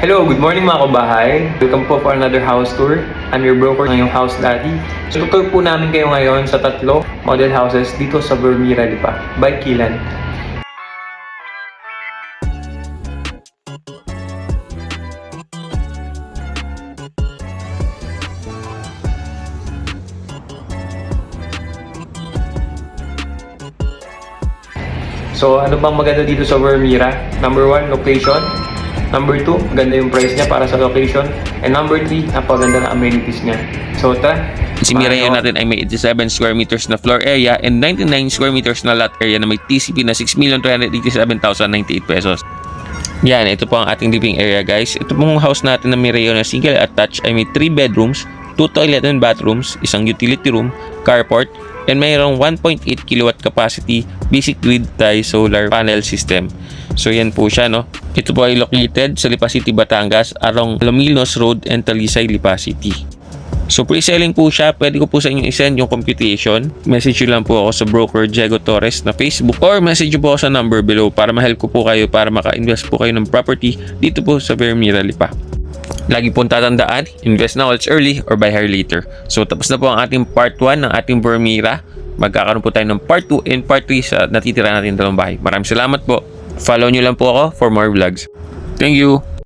Hello, good morning mga kabahay. Welcome po for another house tour. I'm your broker ngayong House Daddy. So tutur po namin kayo ngayon sa tatlo model houses dito sa Bermuda Lipa by Kilan. So ano bang maganda dito sa Bermuda? Number 1, location. Number 2, ganda yung price niya para sa location. And number 3, napaganda na amenities niya. So tara. Si Mirayo natin ay may 87 square meters na floor area and 99 square meters na lot area na may TCP na 6,387,098 pesos. Yan, ito po ang ating living area guys. Ito pong house natin na Mirayo na single attached ay may 3 bedrooms, 2 toilet and bathrooms, isang utility room, carport, and mayroong 1.8 kilowatt capacity basic grid tie solar panel system. So yan po siya, no. Ito po ay located sa Lipa City, Batangas, along Lomilos Road and Talisay, Lipa City. So pre-selling po siya, pwede ko po sa inyo i-send yung computation. Message nyo lang po ako sa broker Diego Torres na Facebook or message nyo po ako sa number below para ma-help ko po kayo para maka-invest po kayo ng property dito po sa Bermuda Lipa. Lagi pong tatandaan, invest now, it's early or buy higher later. So tapos na po ang ating part 1 ng ating Bermuda. Magkakaroon po tayo ng part 2 and part 3 sa natitira natin dalawang bahay. Maraming salamat po. Follow nyo lang po ako for more vlogs. Thank you!